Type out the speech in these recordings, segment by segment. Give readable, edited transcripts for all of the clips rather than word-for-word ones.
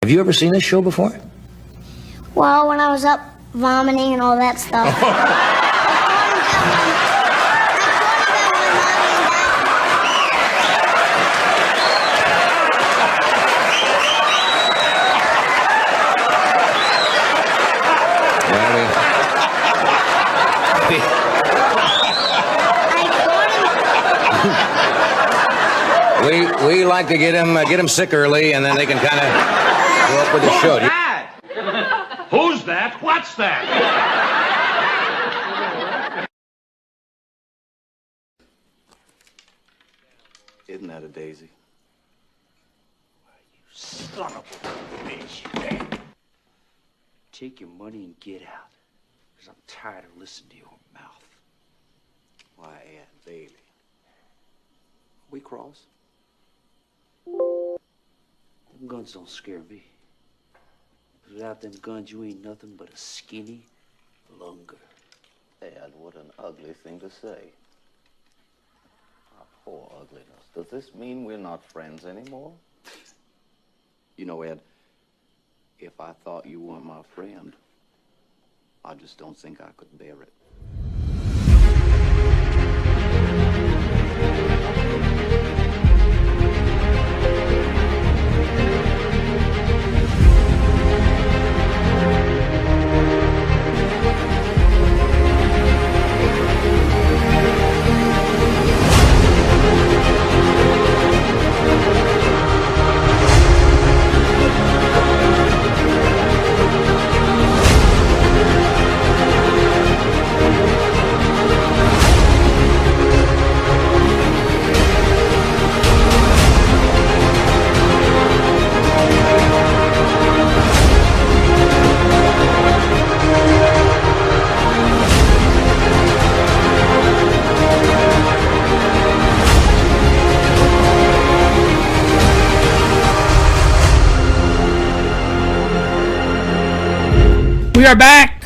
Have you ever seen this show before? Well, when I was up vomiting and all that stuff. We like to get him sick early, and then they can kind of go up with the show. Who's that? What's that? Isn't that a daisy? You son of a bitch. Take your money and get out. Because I'm tired of listening to your mouth. Why, Aunt Bailey. We cross? Them guns don't scare me. Without them guns, you ain't nothing but a skinny lunger. Dad, what an ugly thing to say. Our poor ugliness. Does this mean we're not friends anymore? You know, Ed, if I thought you weren't my friend, I just don't think I could bear it.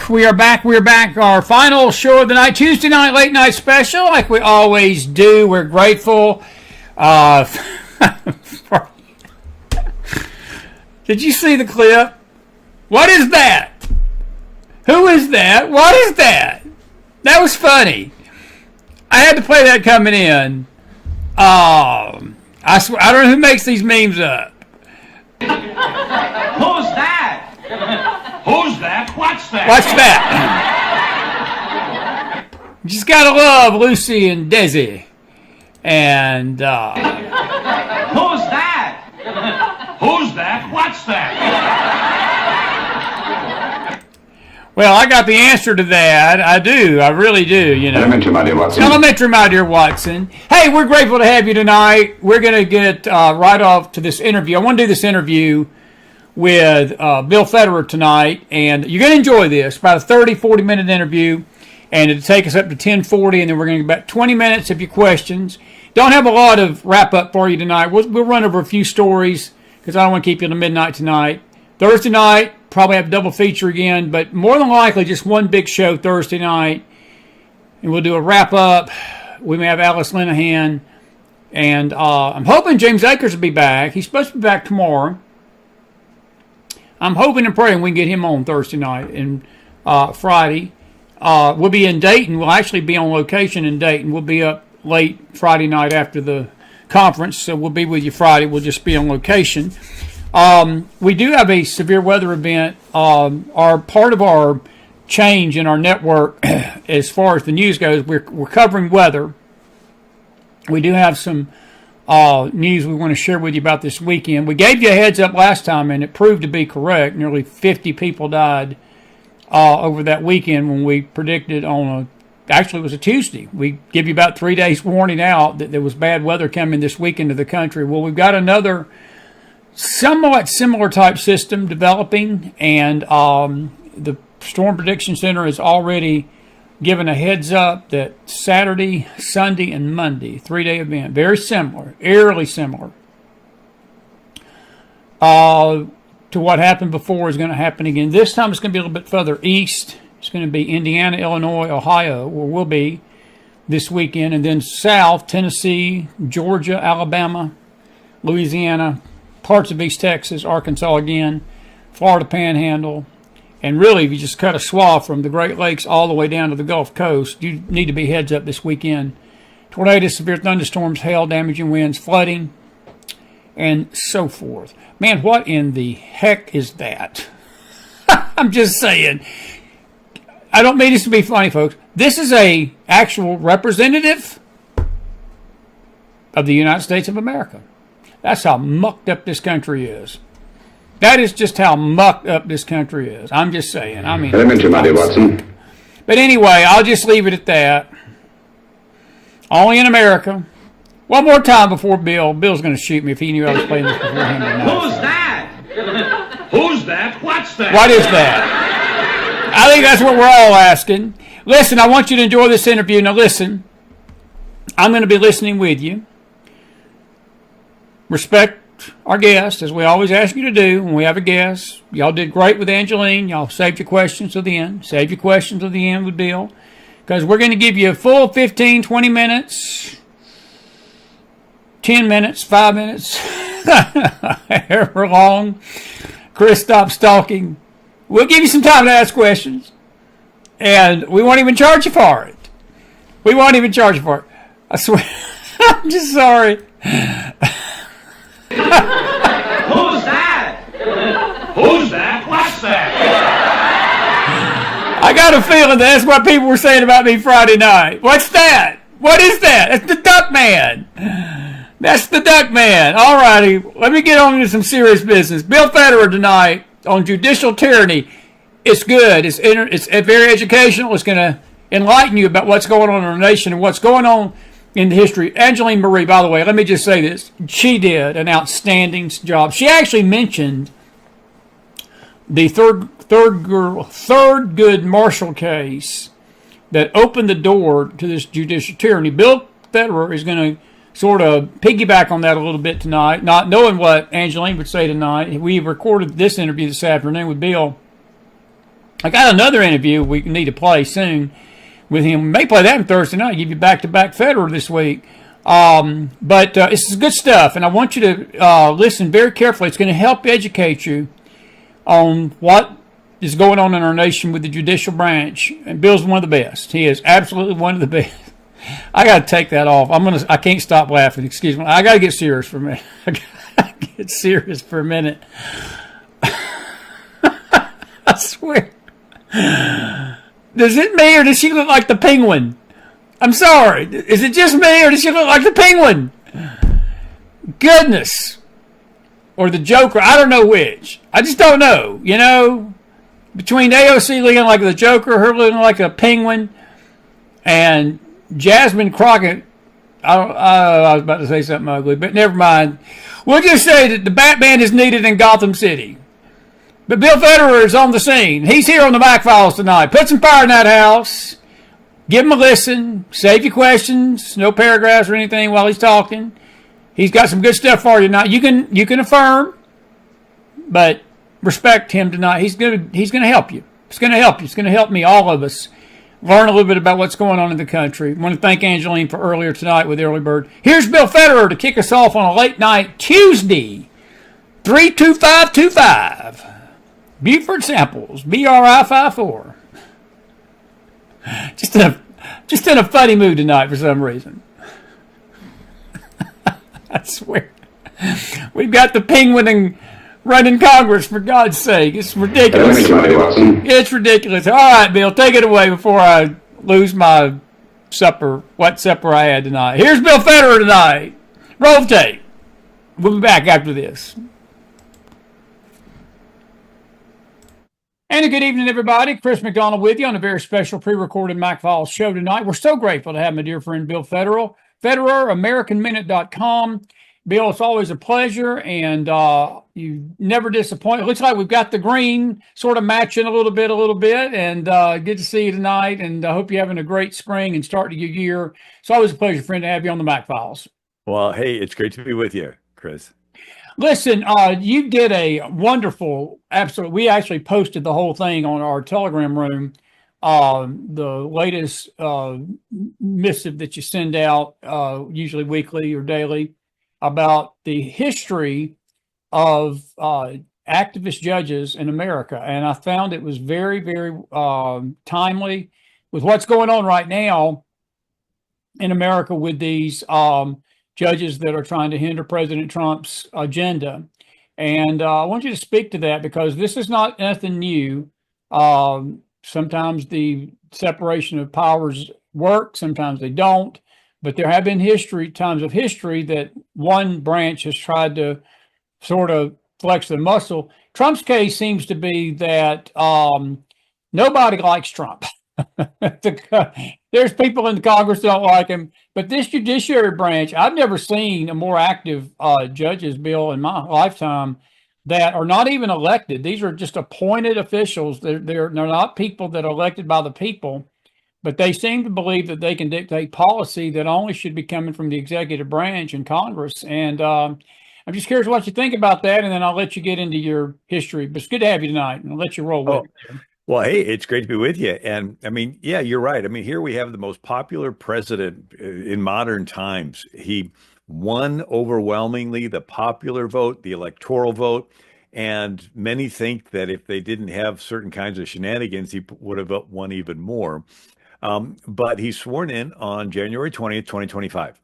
We are back. Our final show of the night, Tuesday night, late night special, like we always do. We're grateful. Did you see the clip? What is that? Who is that? What is that? That was funny. I had to play that coming in. I swear, I don't know who makes these memes up. Who's that? Who's that? What's that? What's that? Just gotta love Lucy and Desi. And, Who's that? Who's that? What's that? well, I got the answer to that. I do. I really do, you know. Elementary, my dear Watson. Elementary, my dear Watson. Hey, we're grateful to have you tonight. We're going to get right off to this interview. I want to do this interview with Bill Federer tonight, and you're going to enjoy this. About a 30, 40-minute interview, and it'll take us up to 10:40, and then we're going to get about 20 minutes of your questions. Don't have a lot of wrap-up for you tonight. We'll run over a few stories, because I don't want to keep you until midnight tonight. Thursday night, probably have a double feature again, but more than likely just one big show Thursday night, and we'll do a wrap-up. We may have Alice Linehan, and I'm hoping James Akers will be back. He's supposed to be back tomorrow. I'm hoping and praying we can get him on Thursday night and Friday. We'll be in Dayton. We'll actually be on location in Dayton. We'll be up late Friday night after the conference, so we'll be with you Friday. We'll just be on location. We do have a severe weather event. Our part of our change in our network, as far as the news goes, we're covering weather. We do have some news we want to share with you about this weekend. We gave you a heads up last time, and it proved to be correct. Nearly 50 people died over that weekend when we predicted actually it was a Tuesday. We give you about 3 days warning out that there was bad weather coming this weekend to the country. Well, we've got another somewhat similar type system developing, and the Storm Prediction Center has already given a heads up that Saturday, Sunday, and Monday, 3-day event, very similar, eerily similar to what happened before is going to happen again. This time it's going to be a little bit further east. It's going to be Indiana, Illinois, Ohio, where we'll be this weekend, and then south, Tennessee, Georgia, Alabama, Louisiana, parts of East Texas, Arkansas again, Florida Panhandle, and really, if you just cut a swath from the Great Lakes all the way down to the Gulf Coast, you need to be heads up this weekend. Tornadoes, severe thunderstorms, hail, damaging winds, flooding, and so forth. Man, what in the heck is that? I'm just saying. I don't mean this to be funny, folks. This is a actual representative of the United States of America. That's how mucked up this country is. That is just how mucked up this country is. I'm just saying. I mean, Elementary, my dear Watson. but anyway, I'll just leave it at that. Only in America. One more time before Bill. Bill's going to shoot me if he knew I was playing this before him tonight. Who's that? Who's that? What's that? What is that? I think that's what we're all asking. Listen, I want you to enjoy this interview. Now listen, I'm going to be listening with you. Respect our guest, as we always ask you to do when we have a guest. Y'all did great with Angeline. Y'all saved your questions to the end. Save your questions to the end with Bill. Because we're going to give you a full 15, 20 minutes, 10 minutes, 5 minutes, however long Chris stops talking. We'll give you some time to ask questions. And we won't even charge you for it. We won't even charge you for it. I swear. I'm just sorry. Who's that? Who's that? What's that? I got a feeling that's what people were saying about me Friday night. What's that? What is that? That's the Duck Man. That's the Duck Man. All righty. Let me get on to some serious business. Bill Federer tonight on judicial tyranny. It's good. It's very educational. It's going to enlighten you about what's going on in our nation and what's going on in the history. Angeline Marie, by the way, let me just say this. She did an outstanding job. She actually mentioned the Thurgood Marshall case that opened the door to this judicial tyranny. Bill Federer is going to sort of piggyback on that a little bit tonight, not knowing what Angeline would say tonight. We recorded this interview this afternoon with Bill. I got another interview we need to play soon with him. We may play that on Thursday night, give you back-to-back Federer this week. But it's good stuff, and I want you to listen very carefully. It's going to help educate you on what is going on in our nation with the judicial branch. And Bill's one of the best. He is absolutely one of the best. I got to take that off. I can't stop laughing. Excuse me. I got to get serious for a minute. I got to get serious for a minute. I swear. Does it me or does she look like the penguin? I'm sorry. Is it just me or does she look like the penguin? Goodness. Or the Joker. I don't know which. I just don't know. You know, between AOC looking like the Joker, her looking like a penguin, and Jasmine Crockett, I was about to say something ugly, but never mind. We'll just say that the Batman is needed in Gotham City. But Bill Federer is on the scene. He's here on the McFiles tonight. Put some fire in that house. Give him a listen. Save your questions. No paragraphs or anything while he's talking. He's got some good stuff for you tonight. You can affirm, but respect him tonight. He's gonna help you. It's gonna help you. It's gonna help me, all of us, learn a little bit about what's going on in the country. I want to thank Angeline for earlier tonight with Early Bird. Here's Bill Federer to kick us off on a late night Tuesday, 32525. Buford Samples, BRI54. Just in a funny mood tonight for some reason. I swear. We've got the penguin running Congress, for God's sake. It's ridiculous. It's ridiculous. All right, Bill, take it away before I lose my supper, what supper I had tonight. Here's Bill Federer tonight. Roll tape. We'll be back after this. And a good evening, everybody. Chris McDonald with you on a very special pre-recorded McFiles show tonight. We're so grateful to have my dear friend Bill Federer, AmericanMinute.com. Bill, it's always a pleasure, and you never disappoint. It looks like we've got the green sort of matching a little bit, and good to see you tonight, and I hope you're having a great spring and start to your year. It's always a pleasure, friend, to have you on the McFiles. Well, hey, it's great to be with you, Chris. Listen, you did a wonderful, we actually posted the whole thing on our Telegram room, the latest missive that you send out, usually weekly or daily, about the history of activist judges in America. And I found it was very, very timely with what's going on right now in America with these judges that are trying to hinder President Trump's agenda. And I want you to speak to that because this is not nothing new. Sometimes the separation of powers work, sometimes they don't. But there have been times of history that one branch has tried to sort of flex the muscle. Trump's case seems to be that nobody likes Trump. There's people in the Congress that don't like him, but this judiciary branch, I've never seen a more active judges, Bill, in my lifetime that are not even elected. These are just appointed officials. They're not people that are elected by the people, but they seem to believe that they can dictate policy that only should be coming from the executive branch and Congress. And I'm just curious what you think about that, and then I'll let you get into your history. But it's good to have you tonight, and I'll let you roll with it. Well, hey, it's great to be with you. And I mean, yeah, you're right. I mean, here we have the most popular president in modern times. He won overwhelmingly the popular vote, the electoral vote. And many think that if they didn't have certain kinds of shenanigans, he would have won even more. But he's sworn in on January 20th, 2025.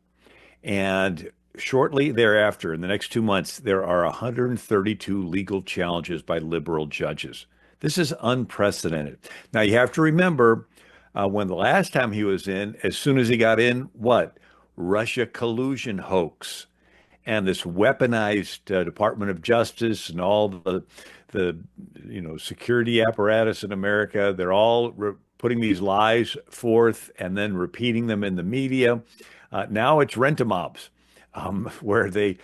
And shortly thereafter, in the next 2 months, there are 132 legal challenges by liberal judges. This is unprecedented. Now, you have to remember when the last time he was in, as soon as he got in, what? Russia collusion hoax. And this weaponized Department of Justice and all the security apparatus in America, they're all putting these lies forth and then repeating them in the media. Now it's rent-a-mobs. Where they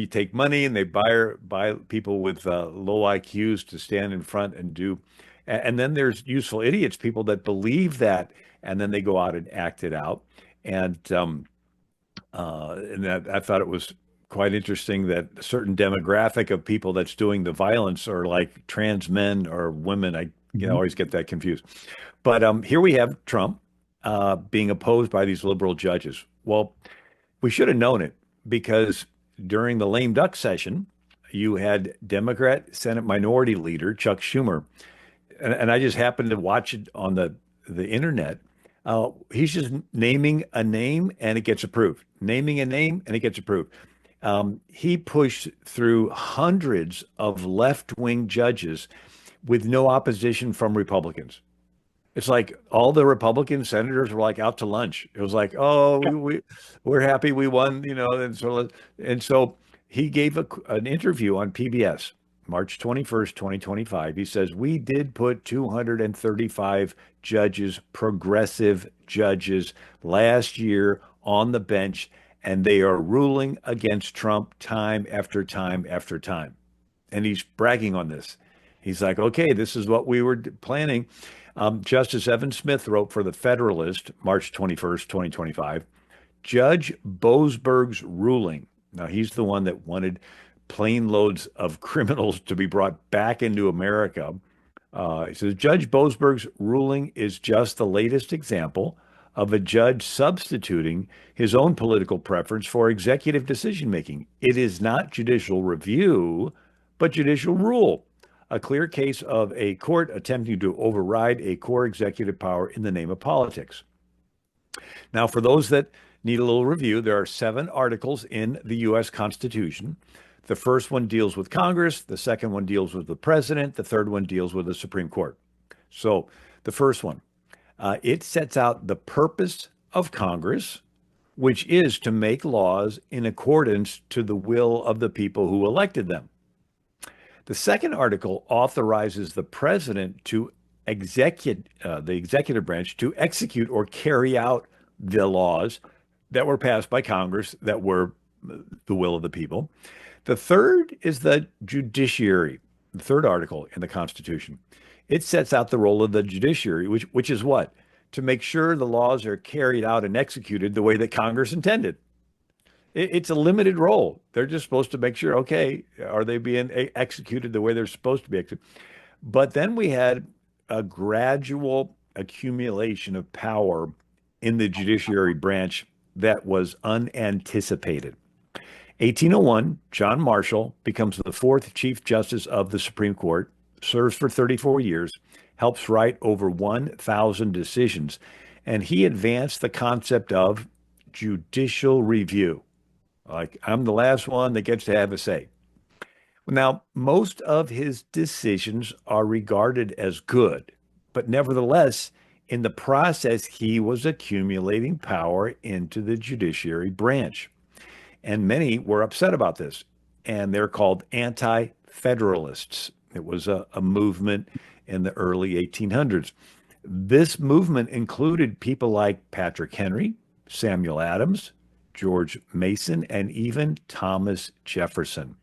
take money and they buy people with low IQs to stand in front and do, and then there's useful idiots, people that believe that, and then they go out and act it out. And I thought it was quite interesting that a certain demographic of people that's doing the violence are like trans men or women. I always get that confused. But here we have Trump being opposed by these liberal judges. Well, we should have known it, because during the lame duck session, you had Democrat Senate Minority Leader Chuck Schumer, and I just happened to watch it on the internet. He's just naming a name and it gets approved. Naming a name and it gets approved. He pushed through hundreds of left-wing judges with no opposition from Republicans. It's like all the Republican senators were like out to lunch. It was like, oh, we're happy we won, and so he gave an interview on PBS, March 21st, 2025. He says, we did put 235 judges, progressive judges, last year on the bench, and they are ruling against Trump time after time after time. And he's bragging on this. He's like, okay, this is what we were planning. Justice Evan Smith wrote for the Federalist, March 21st, 2025, Judge Boasberg's ruling. Now, he's the one that wanted plane loads of criminals to be brought back into America. He says, Judge Boasberg's ruling is just the latest example of a judge substituting his own political preference for executive decision-making. It is not judicial review, but judicial rule. A clear case of a court attempting to override a core executive power in the name of politics. Now, for those that need a little review, there are 7 articles in the U.S. Constitution. The first one deals with Congress. The second one deals with the president. The third one deals with the Supreme Court. So the first one, it sets out the purpose of Congress, which is to make laws in accordance to the will of the people who elected them. The second article authorizes the president to the executive branch to execute or carry out the laws that were passed by Congress that were the will of the people. The third is the judiciary, the third article in the Constitution. It sets out the role of the judiciary, which is what? To make sure the laws are carried out and executed the way that Congress intended. It's a limited role. They're just supposed to make sure, okay, are they being executed the way they're supposed to be executed? But then we had a gradual accumulation of power in the judiciary branch that was unanticipated. 1801, John Marshall becomes the fourth Chief Justice of the Supreme Court, serves for 34 years, helps write over 1,000 decisions, and he advanced the concept of judicial review. Like, I'm the last one that gets to have a say. Now, most of his decisions are regarded as good, but nevertheless, in the process, he was accumulating power into the judiciary branch. And many were upset about this, and they're called anti-federalists. It was a movement in the early 1800s. This movement included people like Patrick Henry, Samuel Adams, George Mason, and even Thomas Jefferson.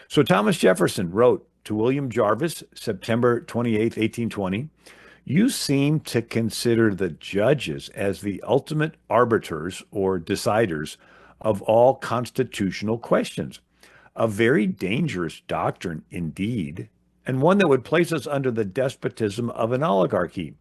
So Thomas Jefferson wrote to William Jarvis, September 28, 1820, "You seem to consider the judges as the ultimate arbiters or deciders of all constitutional questions. A very dangerous doctrine indeed, and one that would place us under the despotism of an oligarchy.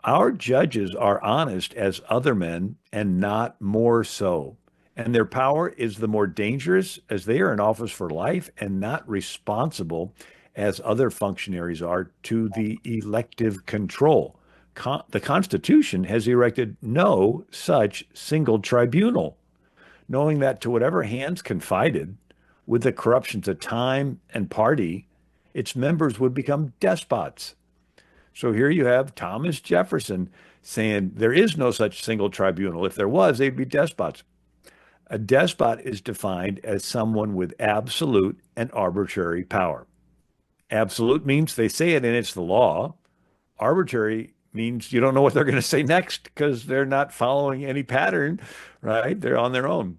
Our judges are honest as other men, and not more so. And their power is the more dangerous as they are in office for life and not responsible as other functionaries are to the elective control. The Constitution has erected no such single tribunal, knowing that to whatever hands confided, with the corruptions of time and party, its members would become despots." So here you have Thomas Jefferson saying there is no such single tribunal. If there was, they'd be despots. A despot is defined as someone with absolute and arbitrary power. Absolute means they say it and it's the law. Arbitrary means you don't know what they're going to say next because they're not following any pattern, right? They're on their own.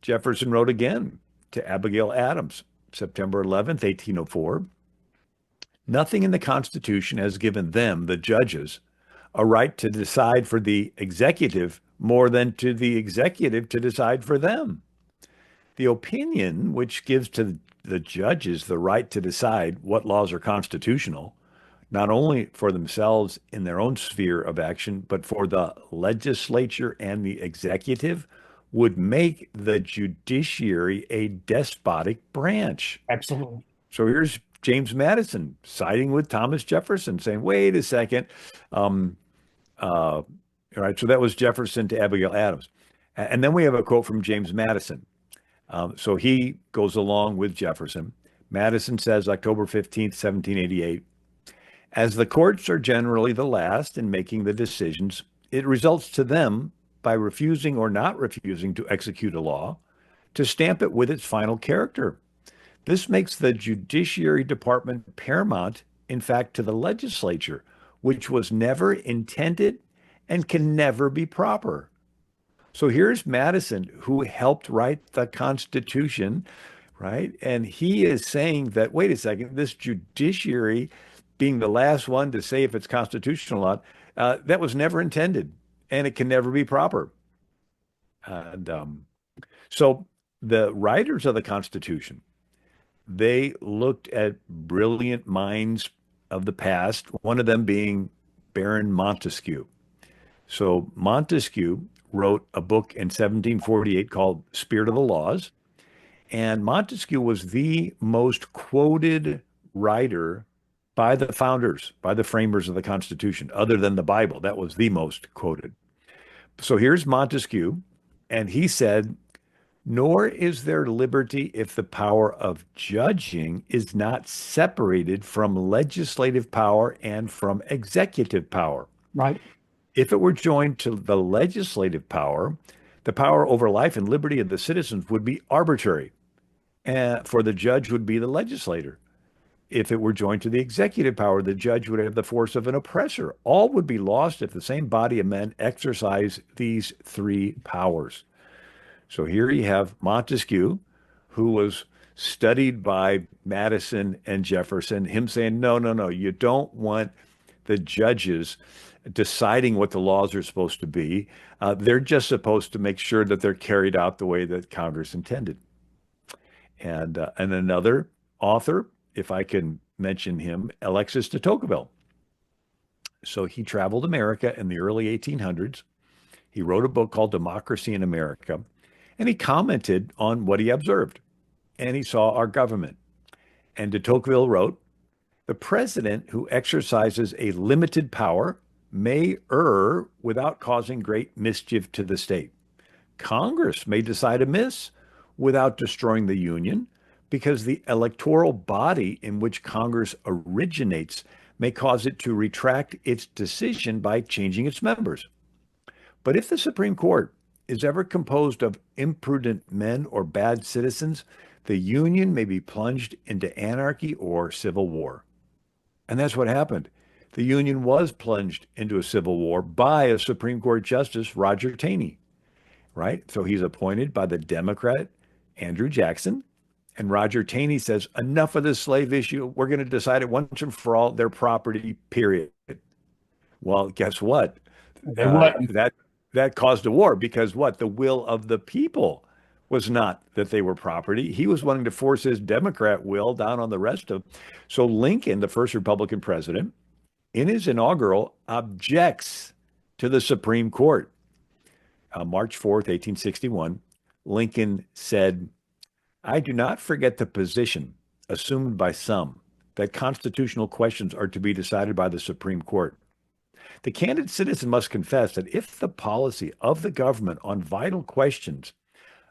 Jefferson wrote again to Abigail Adams, September 11th, 1804. "Nothing in the Constitution has given them, the judges, a right to decide for the executive more than to the executive to decide for them. The opinion which gives to the judges the right to decide what laws are constitutional, not only for themselves in their own sphere of action, but for the legislature and the executive, would make the judiciary a despotic branch." Absolutely. So here's James Madison siding with Thomas Jefferson, saying, wait a second. All right, so that was Jefferson to Abigail Adams. And then we have a quote from James Madison. So he goes along with Jefferson. Madison says, October 15th, 1788, "As the courts are generally the last in making the decisions, it results to them, by refusing or not refusing to execute a law, to stamp it with its final character. This makes the judiciary department paramount, in fact, to the legislature, which was never intended and can never be proper." So here's Madison, who helped write the Constitution, right? And he is saying that, wait a second, this judiciary being the last one to say if it's constitutional or not, that was never intended and it can never be proper. And so the writers of the Constitution, they looked at brilliant minds of the past, one of them being Baron Montesquieu. So Montesquieu wrote a book in 1748 called Spirit of the Laws. And Montesquieu was the most quoted writer by the founders, by the framers of the Constitution, other than the Bible. That was the most quoted. So here's Montesquieu, and he said, "Nor is there liberty if the power of judging is not separated from legislative power and from executive power. Right. If it were joined to the legislative power, the power over life and liberty of the citizens would be arbitrary, for the judge would be the legislator. If it were joined to the executive power, the judge would have the force of an oppressor. All would be lost if the same body of men exercise these three powers." So here you have Montesquieu, who was studied by Madison and Jefferson, him saying, no, you don't want the judges deciding what the laws are supposed to be. They're just supposed to make sure that they're carried out the way that Congress intended. And another author, if I can mention him, Alexis de Tocqueville. So he traveled America in the early 1800s. He wrote a book called Democracy in America. And he commented on what he observed. And he saw our government. And de Tocqueville wrote, the president who exercises a limited power may err without causing great mischief to the state. Congress may decide amiss without destroying the Union, because the electoral body in which Congress originates may cause it to retract its decision by changing its members. But if the Supreme Court is ever composed of imprudent men or bad citizens, the Union may be plunged into anarchy or civil war. And that's what happened. The Union was plunged into a civil war by a Supreme Court Justice, Roger Taney, right? So he's appointed by the Democrat, Andrew Jackson. And Roger Taney says, enough of this slave issue. We're going to decide it once and for all, their property, period. Well, guess what? That caused a war, because what? The will of the people was not that they were property. He was wanting to force his Democrat will down on the rest of them. So Lincoln, the first Republican president, in his inaugural, objects to the Supreme Court. March 4th, 1861, Lincoln said, I do not forget the position assumed by some that constitutional questions are to be decided by the Supreme Court. The candid citizen must confess that if the policy of the government on vital questions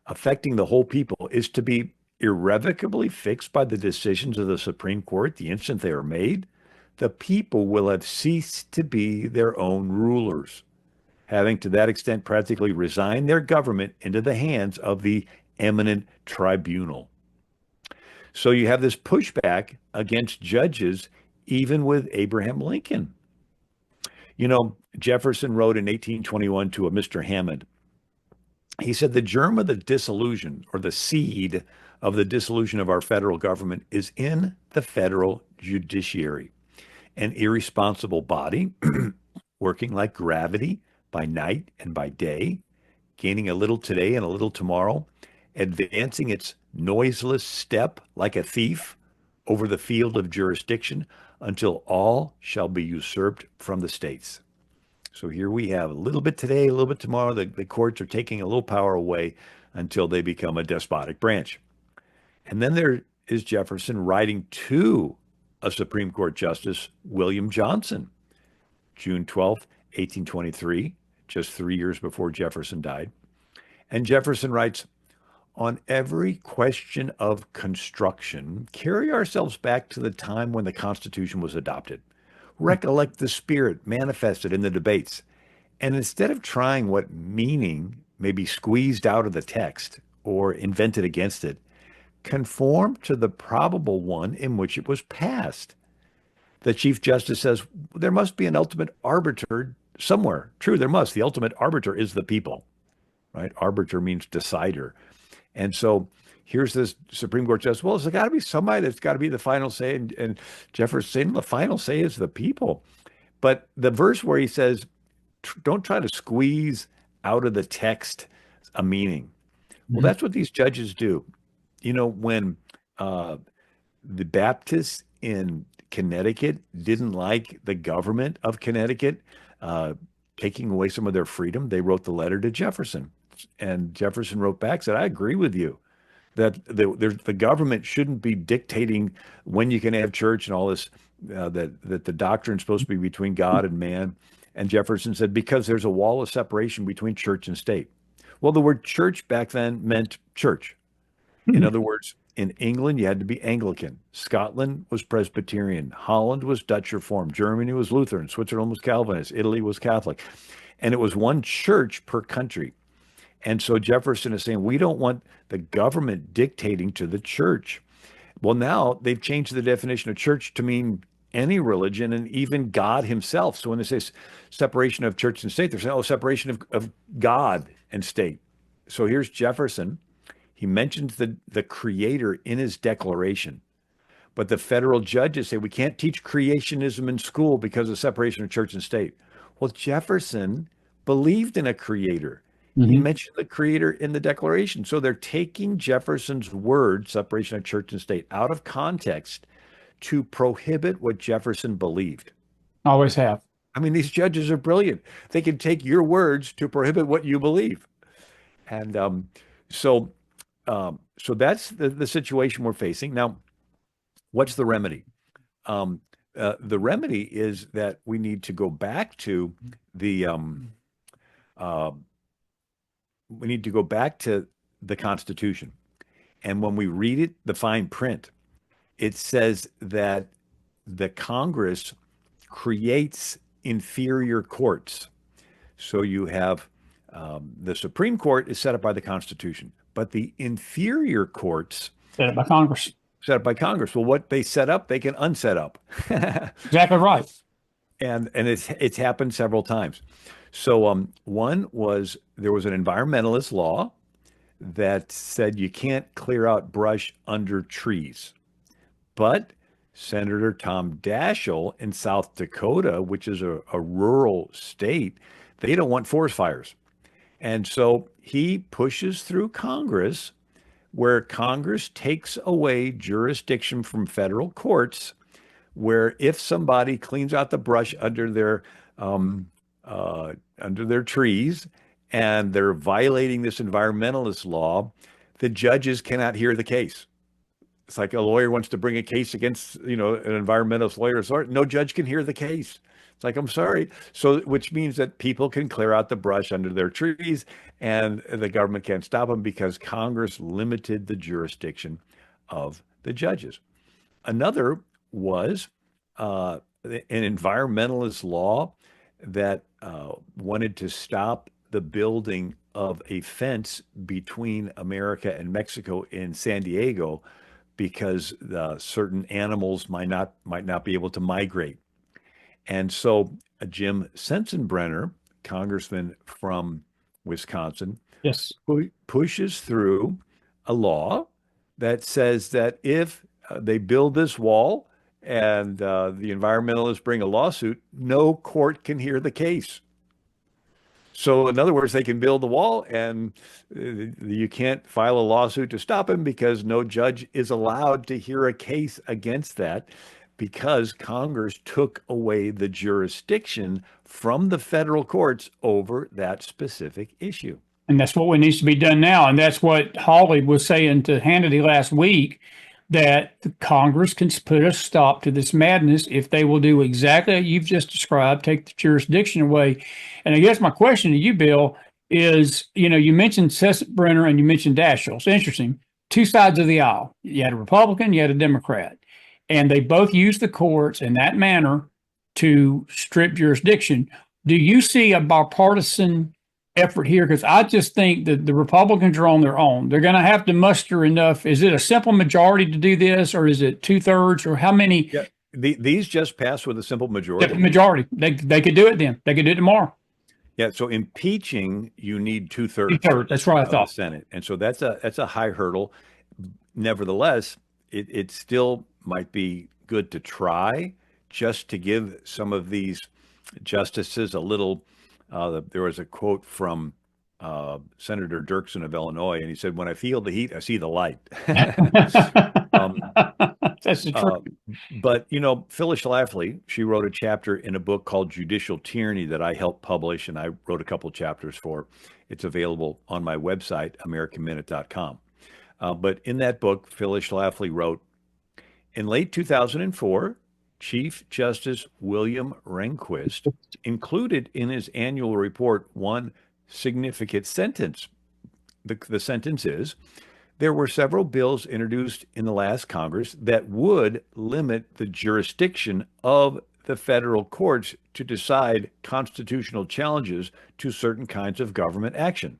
affecting the whole people is to be irrevocably fixed by the decisions of the Supreme Court the instant they are made, the people will have ceased to be their own rulers, having to that extent practically resigned their government into the hands of the eminent tribunal. So you have this pushback against judges, even with Abraham Lincoln. You know, Jefferson wrote in 1821 to a Mr. Hammond. He said, the germ of the dissolution, or the seed of the dissolution of our federal government, is in the federal judiciary, an irresponsible body working like gravity by night and by day, gaining a little today and a little tomorrow, advancing its noiseless step like a thief over the field of jurisdiction until all shall be usurped from the states. So here we have a little bit today, a little bit tomorrow. The courts are taking a little power away until they become a despotic branch. And then there is Jefferson writing to a Supreme Court Justice, William Johnson, June 12th, 1823, just 3 years before Jefferson died. And Jefferson writes, on every question of construction, carry ourselves back to the time when the Constitution was adopted. Recollect the spirit manifested in the debates. And instead of trying what meaning may be squeezed out of the text or invented against it, conform to the probable one in which it was passed. The Chief Justice says there must be an ultimate arbiter somewhere. True, there must. The ultimate arbiter is the people, right? Arbiter means decider. And so here's this Supreme Court justice. Well, there's got to be somebody that's got to be the final say. And Jefferson saying the final say is the people. But the verse where he says, don't try to squeeze out of the text a meaning. Well, that's what these judges do. You know, when the Baptists in Connecticut didn't like the government of Connecticut taking away some of their freedom, they wrote the letter to Jefferson. And Jefferson wrote back, said, I agree with you that the government shouldn't be dictating when you can have church and all this, that the doctrine's supposed to be between God and man. And Jefferson said, because there's a wall of separation between church and state. Well, the word church back then meant church. In other words, in England, you had to be Anglican. Scotland was Presbyterian. Holland was Dutch Reformed. Germany was Lutheran. Switzerland was Calvinist. Italy was Catholic. And it was one church per country. And so Jefferson is saying, we don't want the government dictating to the church. Well, now they've changed the definition of church to mean any religion and even God himself. So when they say separation of church and state, they're saying, oh, separation of God and state. So here's Jefferson. He mentions the creator in his declaration. But the federal judges say we can't teach creationism in school because of separation of church and state. Well, Jefferson believed in a creator. He mentioned the creator in the declaration. So they're taking Jefferson's word, separation of church and state, out of context to prohibit what Jefferson believed. Always have. I mean, these judges are brilliant. They can take your words to prohibit what you believe. And So, so that's the situation we're facing. Now, what's the remedy? The remedy is that we need to go back to the we need to go back to the Constitution. And when we read it, the fine print, it says that the Congress creates inferior courts. So you have the Supreme Court is set up by the Constitution, but the inferior courts Set up by Congress. set up by Congress. Well, what they set up, they can unset up. Exactly right. And it's happened several times. So one was there was an environmentalist law that said you can't clear out brush under trees. But Senator Tom Daschle in South Dakota, which is a rural state, they don't want forest fires. And so he pushes through Congress, where Congress takes away jurisdiction from federal courts, where if somebody cleans out the brush under their trees and they're violating this environmentalist law, the judges cannot hear the case. It's like a lawyer wants to bring a case against, an environmentalist lawyer. No judge can hear the case. It's like, I'm sorry. So, which means that people can clear out the brush under their trees and the government can't stop them because Congress limited the jurisdiction of the judges. Another was an environmentalist law that wanted to stop the building of a fence between America and Mexico in San Diego because certain animals might not be able to migrate. And so Jim Sensenbrenner, congressman from Wisconsin, Yes. pushes through a law that says that if they build this wall and the environmentalists bring a lawsuit, no court can hear the case. So in other words, they can build the wall and you can't file a lawsuit to stop him because no judge is allowed to hear a case against that because Congress took away the jurisdiction from the federal courts over that specific issue. And that's what needs to be done now. And that's what Hawley was saying to Hannity last week, that the Congress can put a stop to this madness if they will do exactly what you've just described, take the jurisdiction away. And I guess my question to you, Bill, is, you mentioned Sensenbrenner and you mentioned Daschle. It's interesting. Two sides of the aisle. You had a Republican, you had a Democrat. And they both used the courts in that manner to strip jurisdiction. Do you see a bipartisan effort here? Because I just think that the Republicans are on their own. They're going to have to muster enough. Is it a simple majority to do this, or is it 2/3, or how many? Yeah, these just passed with a simple majority. Majority. They could do it then. They could do it tomorrow. Yeah. So impeaching, you need 2/3. 2/3. That's what I thought. The Senate, and so that's a high hurdle. Nevertheless, it still might be good to try just to give some of these justices a little. There was a quote from Senator Dirksen of Illinois, and he said, "When I feel the heat, I see the light." That's the truth. But Phyllis Schlafly, she wrote a chapter in a book called Judicial Tyranny that I helped publish, and I wrote a couple chapters for. It's available on my website, AmericanMinute.com. But in that book, Phyllis Schlafly wrote, in late 2004, Chief Justice William Rehnquist included in his annual report one significant sentence. The sentence is, there were several bills introduced in the last Congress that would limit the jurisdiction of the federal courts to decide constitutional challenges to certain kinds of government action.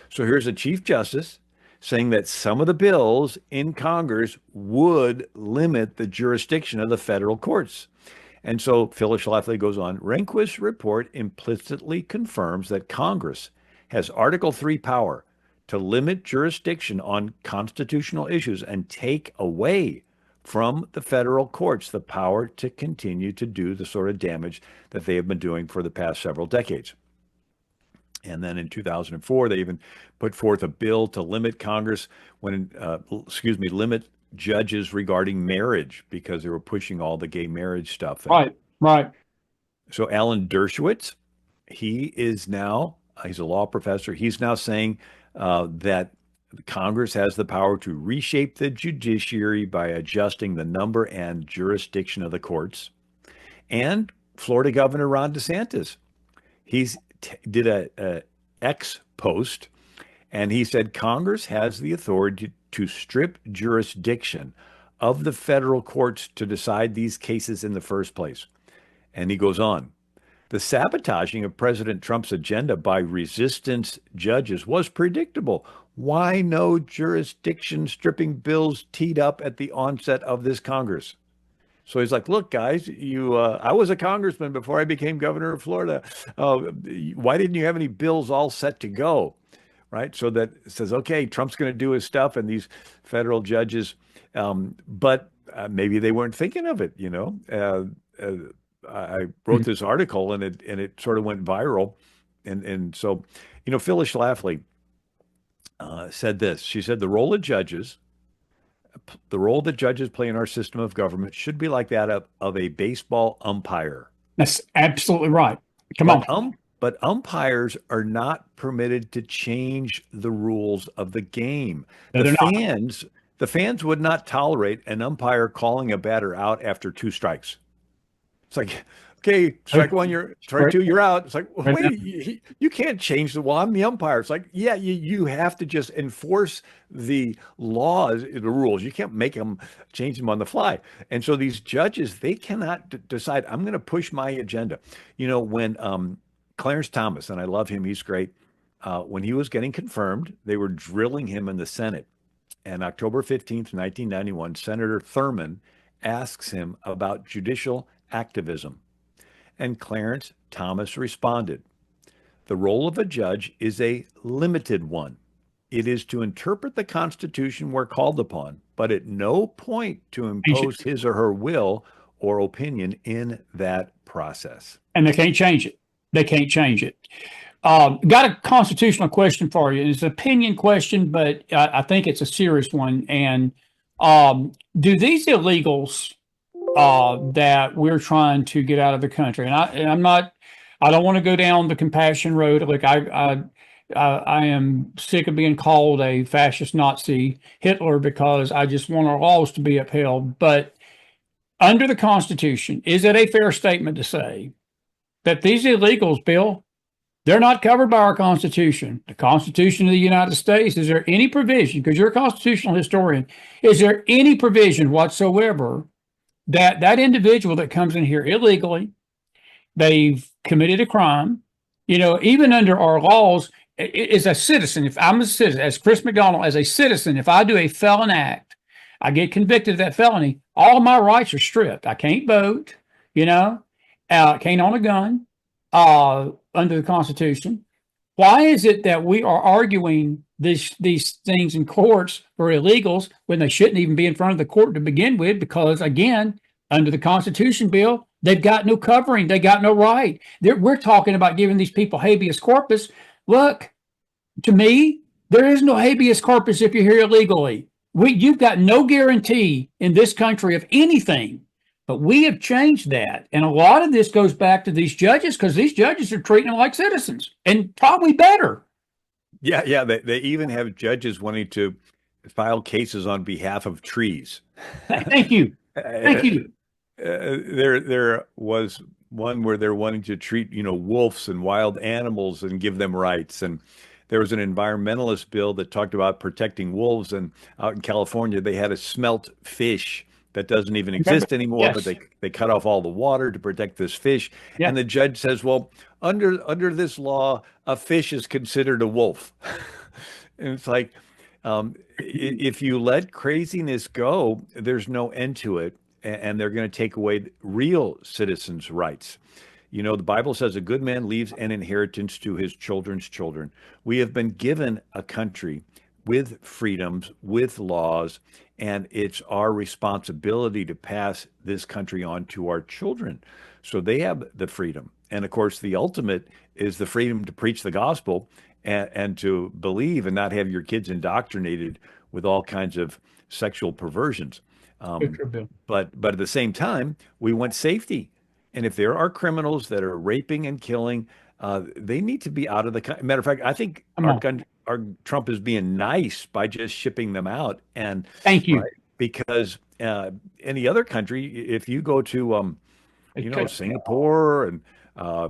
So here's a Chief Justice saying that some of the bills in Congress would limit the jurisdiction of the federal courts. And so Phyllis Schlafly goes on, Rehnquist's report implicitly confirms that Congress has Article III power to limit jurisdiction on constitutional issues and take away from the federal courts the power to continue to do the sort of damage that they have been doing for the past several decades. And then in 2004, they even put forth a bill to limit limit judges regarding marriage because they were pushing all the gay marriage stuff. Right. So Alan Dershowitz, he is now, he's a law professor. He's now saying that Congress has the power to reshape the judiciary by adjusting the number and jurisdiction of the courts. And Florida Governor Ron DeSantis, he's did a X post, and he said Congress has the authority to strip jurisdiction of the federal courts to decide these cases in the first place. And he goes on. The sabotaging of President Trump's agenda by resistance judges was predictable. Why no jurisdiction stripping bills teed up at the onset of this Congress? So he's like, look, guys, I was a congressman before I became governor of Florida. Why didn't you have any bills all set to go? Right. So that says, OK, Trump's going to do his stuff and these federal judges. But maybe they weren't thinking of it. I wrote this article and it sort of went viral. And so, Phyllis Schlafly said this. She said the role that judges play in our system of government should be like that of a baseball umpire. That's absolutely right. Come on. But umpires are not permitted to change the rules of the game. No, The fans would not tolerate an umpire calling a batter out after 2 strikes. It's like, okay, strike 1, strike 2, you're out. It's like, wait, you can't change the. Well, I'm the umpire. It's like, yeah, you have to just enforce the laws, the rules. You can't make them change them on the fly. And so these judges, they cannot decide. I'm going to push my agenda. When Clarence Thomas, and I love him, he's great. When he was getting confirmed, they were drilling him in the Senate. And October 15th, 1991, Senator Thurman asks him about judicial activism. And Clarence Thomas responded, the role of a judge is a limited one. It is to interpret the Constitution where called upon, but at no point to impose his or her will or opinion in that process. And they can't change it. They can't change it. Got a constitutional question for you. It's an opinion question, but I think it's a serious one. And do these illegals that we're trying to get out of the country, and I don't want to go down the compassion road. Like I am sick of being called a fascist Nazi Hitler because I just want our laws to be upheld. But under the Constitution, is it a fair statement to say that these illegals, Bill, they're not covered by our Constitution, the Constitution of the United States? Is there any provision, because you're a constitutional historian, is there any provision whatsoever that individual that comes in here illegally, they've committed a crime, even under our laws, as a citizen, if I'm a citizen, as Chris McDonald, as a citizen, if I do a felon act, I get convicted of that felony, all of my rights are stripped. I can't vote, can't own a gun under the Constitution. Why is it that we are arguing these things in courts for illegals when they shouldn't even be in front of the court to begin with? Because, again, under the Constitution, Bill, they've got no covering. They got no right. We're talking about giving these people habeas corpus. Look, to me, there is no habeas corpus if you're here illegally. You've got no guarantee in this country of anything. But we have changed that. And a lot of this goes back to these judges, because these judges are treating them like citizens, and probably better. Yeah. They even have judges wanting to file cases on behalf of trees. Thank you. There was one where they're wanting to treat, wolves and wild animals and give them rights. And there was an environmentalist bill that talked about protecting wolves. And out in California, they had a smelt fish that doesn't even exist anymore, yes. But they cut off all the water to protect this fish. Yeah. And the judge says, well, under this law, a fish is considered a wolf. And it's like, if you let craziness go, there's no end to it. And they're going to take away real citizens' rights. The Bible says a good man leaves an inheritance to his children's children. We have been given a country with freedoms, with laws, and it's our responsibility to pass this country on to our children. So they have the freedom. And of course, the ultimate is the freedom to preach the gospel and to believe and not have your kids indoctrinated with all kinds of sexual perversions. But at the same time, we want safety. And if there are criminals that are raping and killing, they need to be out of the country. Matter of fact, I think Trump is being nice by just shipping them out, and Thank you. right, because any other country, if you go to Singapore uh,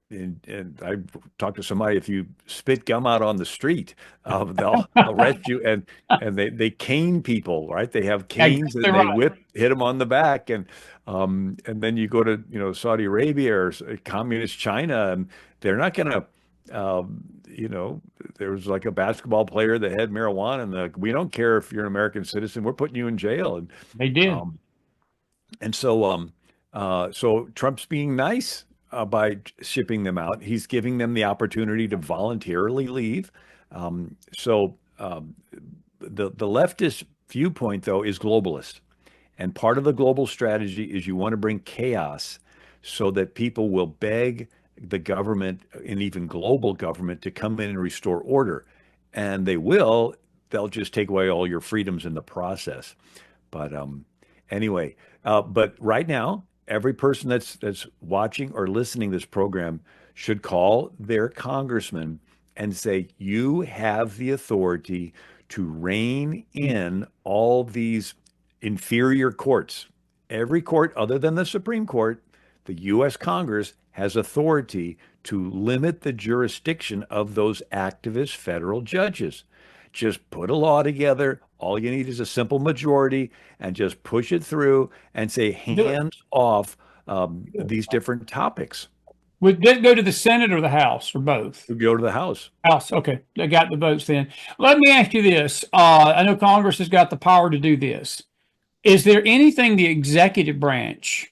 and I talked to somebody, if you spit gum out on the street, they'll arrest you, and they cane people, right? They have canes Exactly and they right. hit them on the back, and then you go to Saudi Arabia or communist China, and they're not going to. There was like a basketball player that had marijuana, and we don't care if you're an American citizen, we're putting you in jail, They did. um, and so Trump's being nice by shipping them out. He's giving them the opportunity to voluntarily leave. The leftist viewpoint, though, is globalist. And part of the global strategy is you want to bring chaos so that people will beg the government and even global government to come in and restore order. And they will. They'll just take away all your freedoms in the process. But anyway, but right now, every person that's watching or listening to this program should call their congressman and say, you have the authority to rein in all these inferior courts. Every court other than the Supreme Court, the U.S. Congress has authority to limit the jurisdiction of those activist federal judges. Just put a law together. All you need is a simple majority and just push it through and say Do it. hands off these different topics. Would that go to the Senate or the House or both? We go to the House. House. Okay. I got the votes then. Let me ask you this. I know Congress has got the power to do this. Is there anything the executive branch,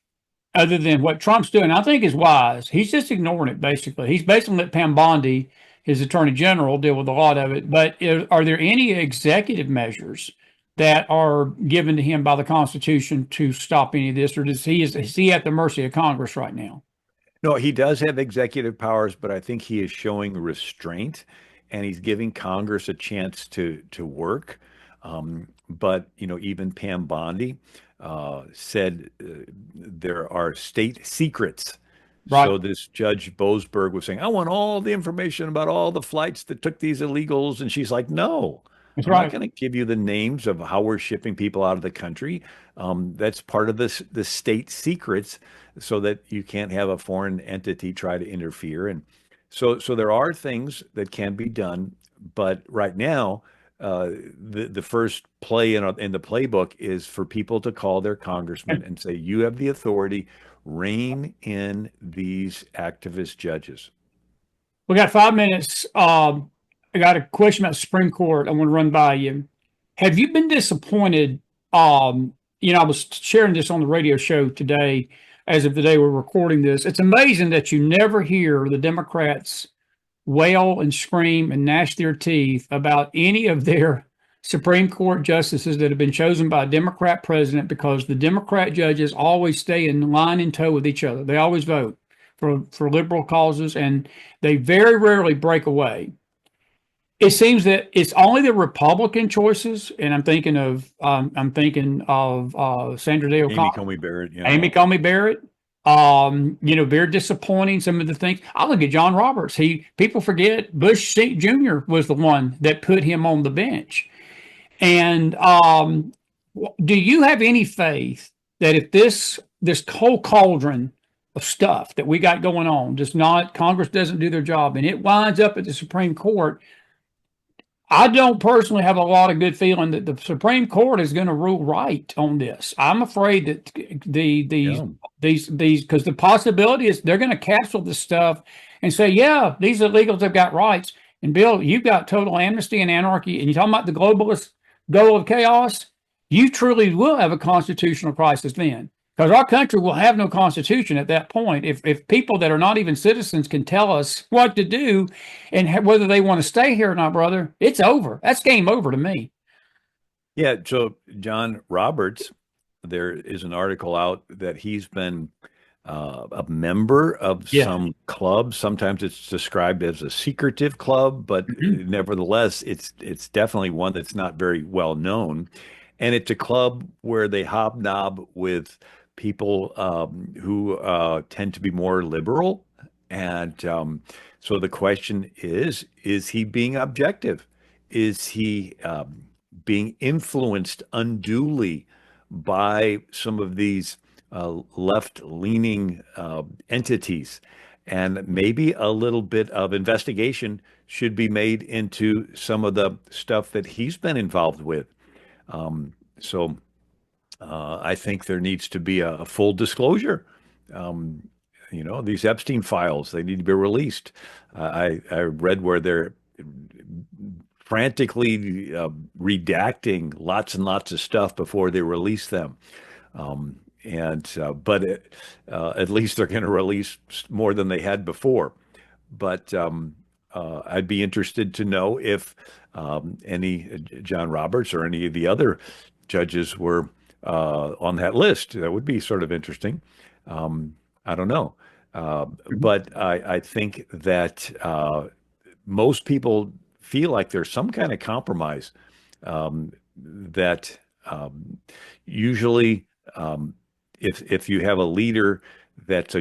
other than what Trump's doing, I think is wise? He's just ignoring it, basically. He's basically let Pam Bondi, his attorney general, deal with a lot of it. But are there any executive measures that are given to him by the Constitution to stop any of this, or is he at the mercy of Congress right now? No, he does have executive powers, but I think he is showing restraint, and he's giving Congress a chance to work. But even Pam Bondi said there are state secrets. Right. So this Judge Boasberg was saying, I want all the information about all the flights that took these illegals. And she's like, no, That's I'm right. not going to give you the names of how we're shipping people out of the country. That's part of the state secrets, so that you can't have a foreign entity try to interfere. And so there are things that can be done. But right now, the first play in the playbook is for people to call their congressman and say, you have the authority, rein in these activist judges. We got 5 minutes. I got a question about the Supreme Court I want to run by you. Have you been disappointed? I was sharing this on the radio show today, as of the day we're recording this. It's amazing that you never hear the Democrats wail and scream and gnash their teeth about any of their Supreme Court justices that have been chosen by a Democrat president, because the Democrat judges always stay in line and toe with each other. They always vote for liberal causes, and they very rarely break away. It seems that it's only the Republican choices, and I'm thinking of Sandra Day O'Connor, Amy Coney Barrett. Amy Coney Barrett. Very disappointing. Some of the things. I look at John Roberts. People forget Bush Jr. was the one that put him on the bench. And do you have any faith that if this whole cauldron of stuff that we got going on Congress doesn't do their job and it winds up at the Supreme Court? I don't personally have a lot of good feeling that the Supreme Court is going to rule right on this. I'm afraid that these because the possibility is they're going to capsule this stuff and say, yeah, these illegals have got rights. And Bill, you've got total amnesty and anarchy, and you're talking about the globalist goal of chaos. You truly will have a constitutional crisis then, because our country will have no constitution at that point. If people that are not even citizens can tell us what to do and whether they want to stay here or not, brother, it's over. That's game over to me. Yeah. So John Roberts, there is an article out that he's been a member of some club. Sometimes it's described as a secretive club, but nevertheless, it's definitely one that's not very well known. And it's a club where they hobnob with people who tend to be more liberal. And so the question is he being objective? is he being influenced unduly by some of these left-leaning entities? And maybe a little bit of investigation should be made into some of the stuff that he's been involved with. So I think there needs to be a full disclosure. These Epstein files, they need to be released. I read where they're frantically redacting lots and lots of stuff before they release them. But at least they're going to release more than they had before. But I'd be interested to know if any John Roberts or any of the other judges were on that list. That would be sort of interesting. I don't know. But I think that most people feel like there's some kind of compromise that usually if you have a leader that's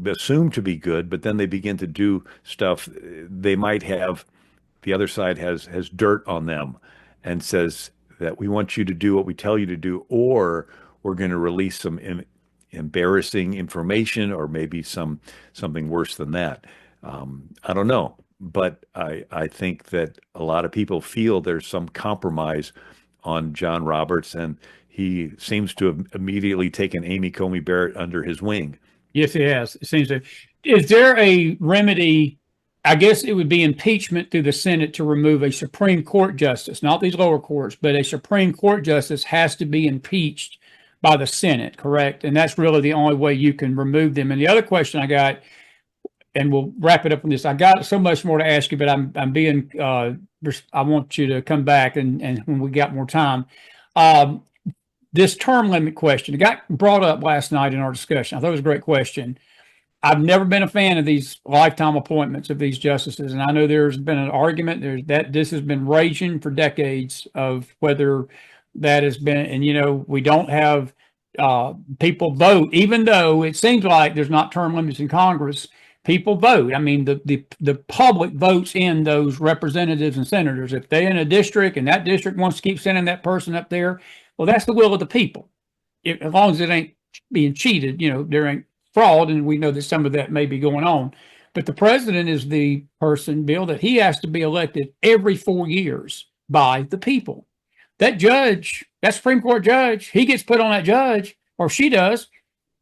assumed to be good, but then they begin to do stuff, they might have, the other side has dirt on them and says that we want you to do what we tell you to do, or we're going to release some embarrassing information, or maybe something worse than that. I don't know, but I think that a lot of people feel there's some compromise on John Roberts, and he seems to have immediately taken Amy Coney Barrett under his wing. Yes, he has. It seems to. Is there a remedy? I guess it would be impeachment through the Senate to remove a Supreme Court justice, not these lower courts, but a Supreme Court justice has to be impeached by the Senate, correct? And that's really the only way you can remove them. And the other question I got, and we'll wrap it up on this. I got so much more to ask you, but I'm being, I want you to come back and when we got more time. This term limit question, it got brought up last night in our discussion. I thought it was a great question. I've never been a fan of these lifetime appointments of these justices. And I know there's been an argument this has been raging for decades of whether that has been, and we don't have people vote, even though it seems like there's not term limits in Congress. People vote. I mean, the public votes in those representatives and senators. If they're in a district and that district wants to keep sending that person up there, well, that's the will of the people. As long as it ain't being cheated, there ain't fraud, and we know that some of that may be going on. But the president is the person, Bill, that he has to be elected every 4 years by the people. That judge, that Supreme Court judge, he gets put on that judge, or she does.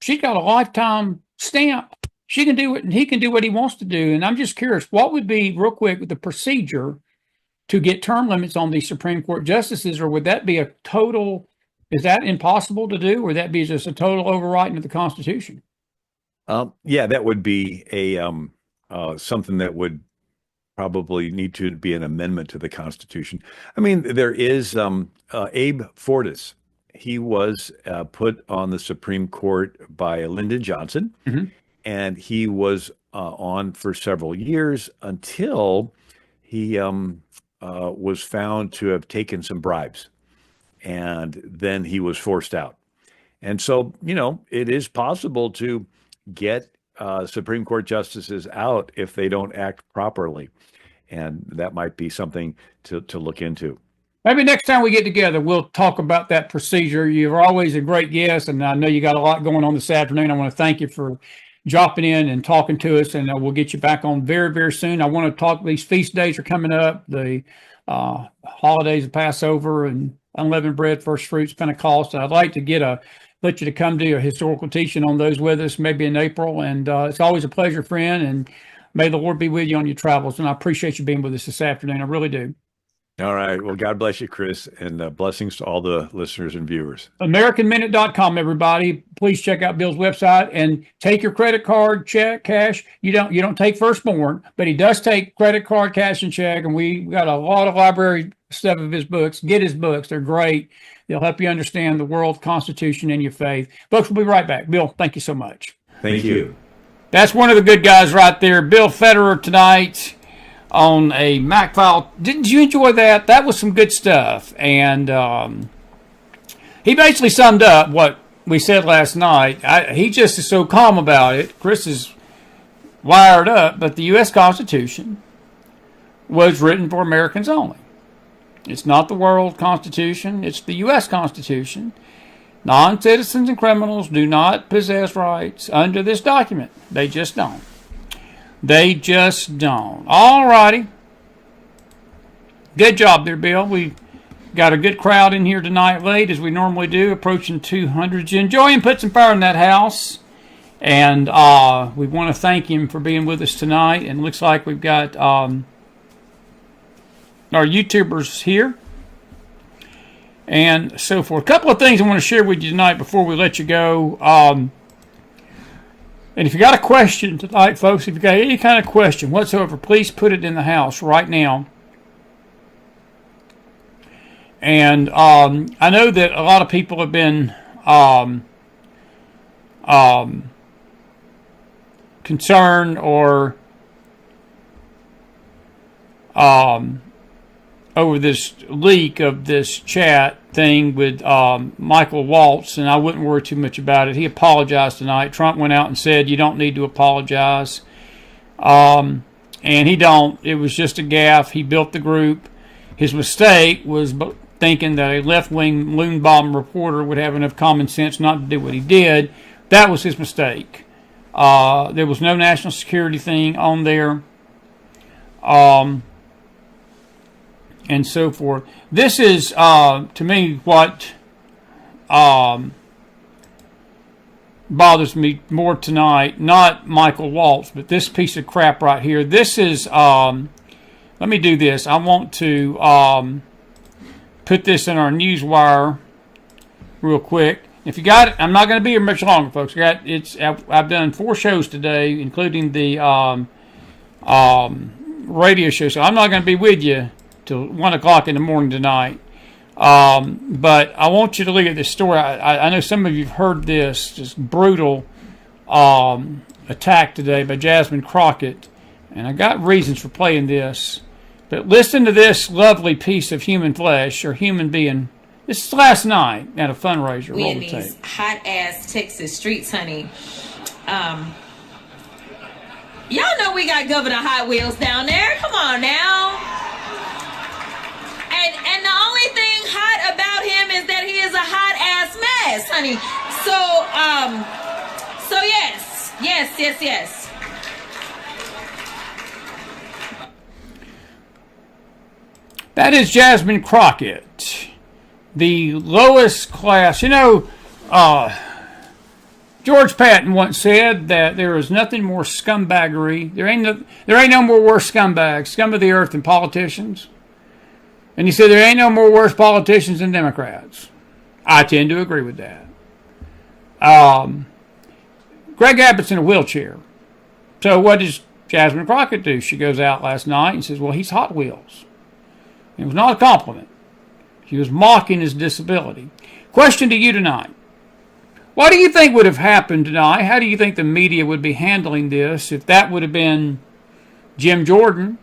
She's got a lifetime stamp. She can do it, and he can do what he wants to do. And I'm just curious, what would be, real quick, the procedure to get term limits on these Supreme Court justices, or would that be a total, is that impossible to do, or would that be just a total overwriting of the Constitution? Yeah, that would be a something that would probably need to be an amendment to the Constitution. I mean, there is Abe Fortas. He was put on the Supreme Court by Lyndon Johnson, and he was on for several years until he was found to have taken some bribes, and then he was forced out. And so, it is possible to get Supreme Court justices out if they don't act properly. And that might be something to look into. Maybe next time we get together, we'll talk about that procedure. You're always a great guest, and I know you got a lot going on this afternoon. I want to thank you for dropping in and talking to us, and we'll get you back on very, very soon. I want to talk, these feast days are coming up, the holidays of Passover and unleavened bread, first fruits, Pentecost. I'd like to let you to come do a historical teaching on those with us, maybe in April. And it's always a pleasure, friend. And may the Lord be with you on your travels. And I appreciate you being with us this afternoon. I really do. All right. Well, God bless you, Chris, and blessings to all the listeners and viewers. AmericanMinute.com, everybody. Please check out Bill's website and take your credit card, check, cash. You don't take Firstborn, but he does take credit card, cash, and check. And we got a lot of library stuff of his books. Get his books. They're great. They'll help you understand the world, Constitution, and your faith. Folks, we'll be right back. Bill, thank you so much. Thank you. That's one of the good guys right there. Bill Federer tonight on a McFile. Didn't you enjoy that? That was some good stuff. And he basically summed up what we said last night. He just is so calm about it. Chris is wired up, but the U.S. Constitution was written for Americans only. It's not the world constitution, it's the U.S. Constitution. Non-citizens and criminals do not possess rights under this document. They just don't. They just don't. All righty. Good job there, Bill. We got a good crowd in here tonight late, as we normally do, approaching 200. Did you enjoy him? Put some fire in that house. And we want to thank him for being with us tonight. And it looks like we've got our YouTubers here and so forth. A couple of things I want to share with you tonight before we let you go. And if you got a question tonight, folks, if you got any kind of question whatsoever, please put it in the house right now. And I know that a lot of people have been concerned or over this leak of this chat thing with Michael Waltz, and I wouldn't worry too much about it. He apologized tonight. Trump went out and said, you don't need to apologize. And he don't. It was just a gaffe. He built the group. His mistake was thinking that a left-wing loon bomb reporter would have enough common sense not to do what he did. That was his mistake. There was no national security thing on there. And so forth. This is, to me, what bothers me more tonight. Not Michael Waltz, but this piece of crap right here. This is, let me do this. I want to put this in our newswire real quick. If you got it, I'm not going to be here much longer, folks. I've done 4 shows today, including the radio show, so I'm not going to be with you till 1 o'clock in the morning tonight. But I want you to look at this story. I know some of you have heard this just brutal attack today by Jasmine Crockett, and I got reasons for playing this. But listen to this lovely piece of human flesh or human being. This is last night at a fundraiser. We in these hot ass Texas streets, honey. Y'all know we got Governor Hot Wheels down there. Come on now. And the only thing hot about him is that he is a hot ass mess, honey. So yes. That is Jasmine Crockett, the lowest class. You know, George Patton once said that there is nothing more scumbaggery. There ain't no more worse scumbags, scum of the earth, than politicians. And he said there ain't no more worse politicians than Democrats. I tend to agree with that. Greg Abbott's in a wheelchair. So what does Jasmine Crockett do? She goes out last night and says, well, he's Hot Wheels. It was not a compliment. She was mocking his disability. Question to you tonight. What do you think would have happened tonight? How do you think the media would be handling this if that would have been Jim Jordan?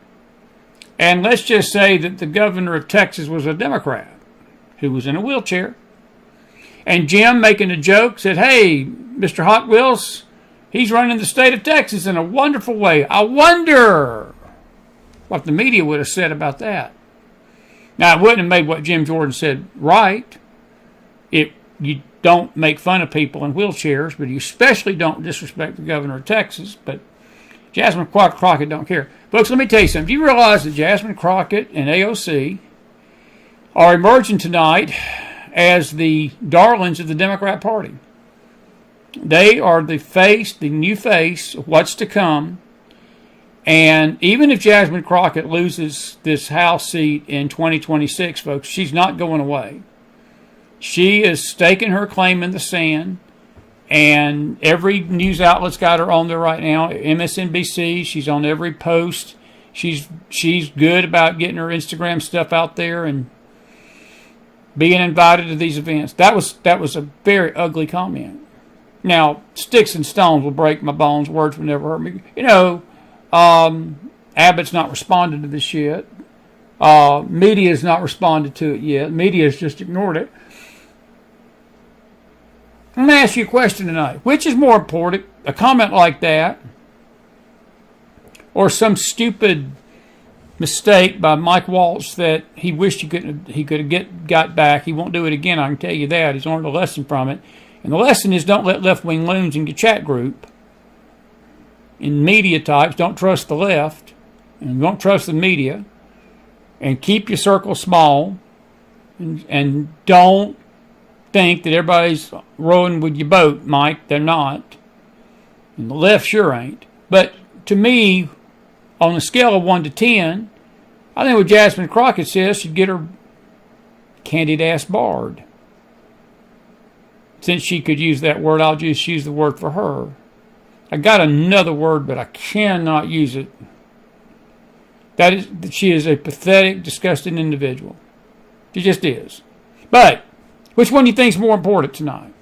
And let's just say that the governor of Texas was a Democrat who was in a wheelchair. And Jim, making a joke, said, hey, Mr. Hot Wheels, he's running the state of Texas in a wonderful way. I wonder what the media would have said about that. Now, it wouldn't have made what Jim Jordan said right. You don't make fun of people in wheelchairs, but you especially don't disrespect the governor of Texas. But Jasmine Crockett don't care. Folks, let me tell you something. Do you realize that Jasmine Crockett and AOC are emerging tonight as the darlings of the Democrat Party? They are the new face of what's to come. And even if Jasmine Crockett loses this House seat in 2026, folks, she's not going away. She is staking her claim in the sand, and every news outlet's got her on there right now. MSNBC, she's on every post. She's good about getting her Instagram stuff out there and being invited to these events. That was a very ugly comment. Now, sticks and stones will break my bones. Words will never hurt me. You know, Abbott's not responded to this yet. Media's not responded to it yet. Media's just ignored it. I'm going to ask you a question tonight. Which is more important, a comment like that or some stupid mistake by Mike Walsh that he wished he could have got back. He won't do it again, I can tell you that. He's learned a lesson from it. And the lesson is don't let left-wing loons in your chat group. In media types, don't trust the left, and don't trust the media, and keep your circle small, and don't think that everybody's rowing with your boat, Mike. They're not. And the left sure ain't. But to me, on a scale of 1 to 10, I think what Jasmine Crockett says should get her candied ass barred. Since she could use that word, I'll just use the word for her. I got another word, but I cannot use it. She is a pathetic, disgusting individual. She just is. But which one do you think is more important tonight?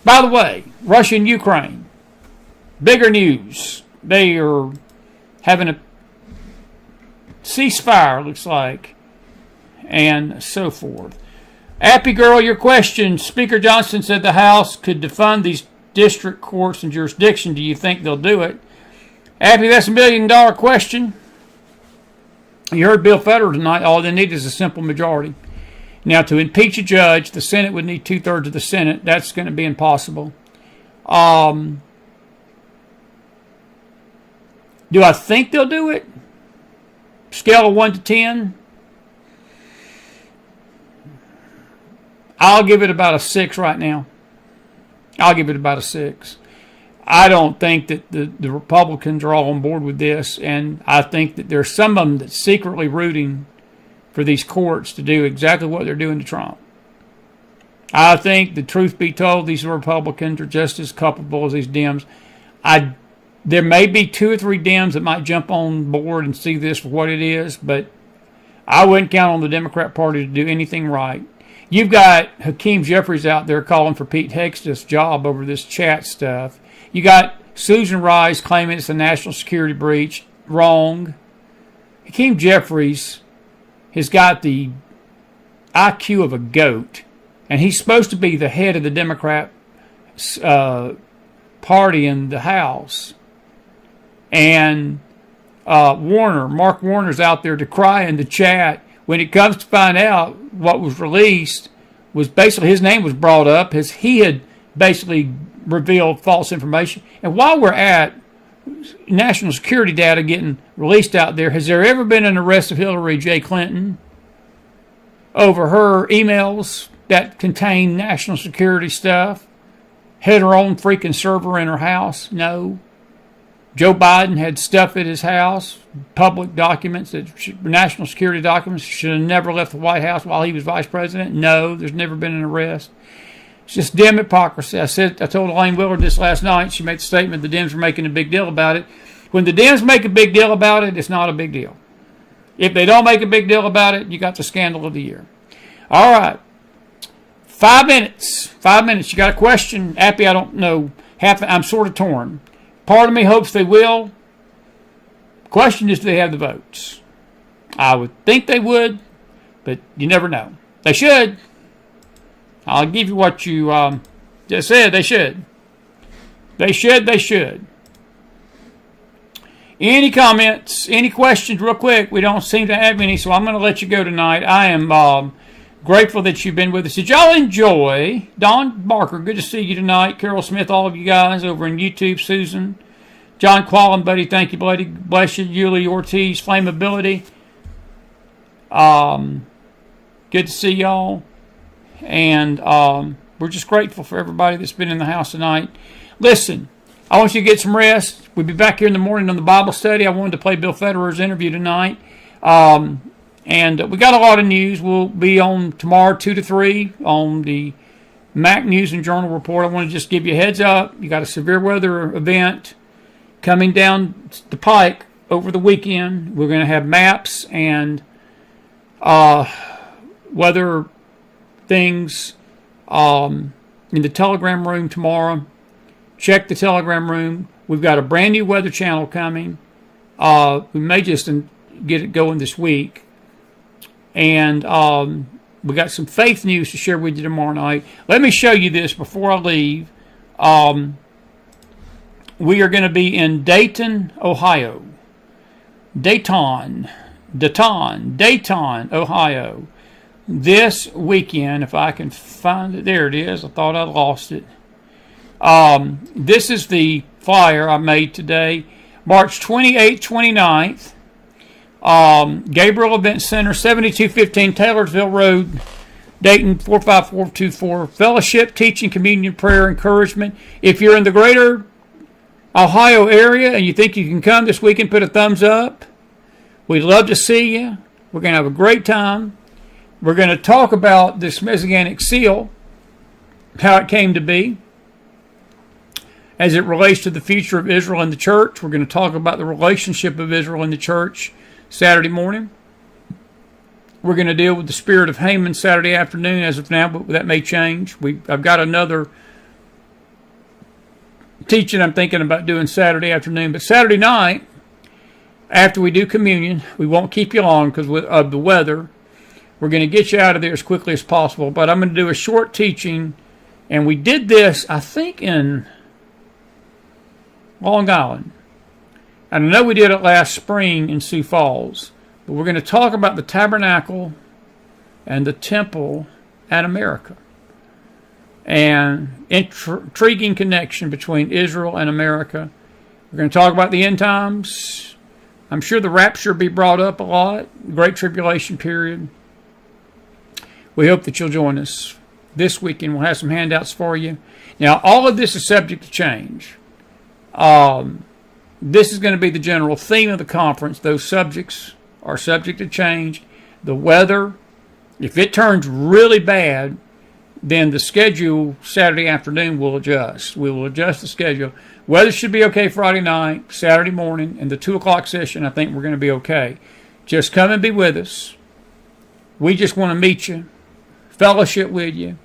By the way, Russia and Ukraine. Bigger news. They are having a ceasefire, looks like, and so forth. Appy Girl, your question. Speaker Johnson said the House could defund these district courts and jurisdiction. Do you think they'll do it? Appy, that's $1 million question. You heard Bill Federer tonight. All they need is a simple majority. Now, to impeach a judge, the Senate would need 2/3 of the Senate. That's going to be impossible. Do I think they'll do it? Scale of 1 to 10? I'll give it about a 6 right now. I'll give it about a 6. I don't think that the Republicans are all on board with this, and I think that there's some of them that's secretly rooting for these courts to do exactly what they're doing to Trump. I think, the truth be told, these Republicans are just as culpable as these Dems. There may be 2 or 3 Dems that might jump on board and see this for what it is, but I wouldn't count on the Democrat Party to do anything right. You've got Hakeem Jeffries out there calling for Pete Hegseth's job over this chat stuff. You got Susan Rice claiming it's a national security breach. Wrong. Hakeem Jeffries has got the IQ of a goat, and he's supposed to be the head of the Democrat Party in the House. And Mark Warner's out there decrying the chat. When it comes to find out what was released, was basically his name was brought up as he had basically revealed false information. And while we're at national security data getting released out there, has there ever been an arrest of Hillary J. Clinton over her emails that contain national security stuff? Had her own freaking server in her house? No. Joe Biden had stuff at his house, public documents, national security documents, should have never left the White House while he was vice president. No, there's never been an arrest. It's just dim hypocrisy. I told Elaine Willard this last night. She made the statement the Dems are making a big deal about it. When the Dems make a big deal about it, it's not a big deal. If they don't make a big deal about it, you got the scandal of the year. All right. 5 minutes. 5 minutes. You got a question? Appy, I don't know. I'm sort of torn. Part of me hopes they will. Question is, do they have the votes? I would think they would, but you never know. They should. I'll give you what you just said. They should. They should. Any comments? Any questions real quick? We don't seem to have any, so I'm going to let you go tonight. I am grateful that you've been with us. Did y'all enjoy? Don Barker, good to see you tonight. Carol Smith, all of you guys over on YouTube. Susan. John Quallen, buddy, thank you, buddy. Bless you. Yulie Ortiz, Flammability. Good to see y'all. And we're just grateful for everybody that's been in the house tonight. Listen, I want you to get some rest. We'll be back here in the morning on the Bible study. I wanted to play Bill Federer's interview tonight. And we got a lot of news. We'll be on tomorrow 2 to 3 on the Mac News and Journal Report. I want to just give you a heads up. You got a severe weather event coming down the pike over the weekend. We're going to have maps and weather things in the Telegram room tomorrow. Check the Telegram room. We've got a brand new weather channel coming. We may just get it going this week. And we got some faith news to share with you tomorrow night. Let me show you this before I leave. We are going to be in Dayton, Ohio. Dayton. Dayton, Ohio. This weekend, if I can find it, there it is. I thought I lost it. This is the flyer I made today. March 28th, 29th. Gabriel Event Center, 7215 Taylorsville Road, Dayton 45424. Fellowship, teaching, communion, prayer, encouragement. If you're in the greater Ohio area and you think you can come this weekend, put a thumbs up. We'd love to see you. We're going to have a great time. We're going to talk about this Messianic seal, how it came to be, as it relates to the future of Israel and the church. We're going to talk about the relationship of Israel and the church Saturday morning. We're going to deal with the spirit of Haman Saturday afternoon as of now, but that may change. I've got another teaching I'm thinking about doing Saturday afternoon. But Saturday night, after we do communion, we won't keep you long because of the weather. We're going to get you out of there as quickly as possible. But I'm going to do a short teaching. And we did this, I think, in Long Island. And I know we did it last spring in Sioux Falls. But we're going to talk about the tabernacle and the temple at America. And intriguing connection between Israel and America. We're going to talk about the end times. I'm sure the rapture will be brought up a lot. Great tribulation period. We hope that you'll join us this weekend. We'll have some handouts for you. Now, all of this is subject to change. This is going to be the general theme of the conference. Those subjects are subject to change. The weather, if it turns really bad, then the schedule Saturday afternoon will adjust. We will adjust the schedule. Weather should be okay Friday night, Saturday morning, and the 2 o'clock session, I think we're going to be okay. Just come and be with us. We just want to meet you, fellowship with you,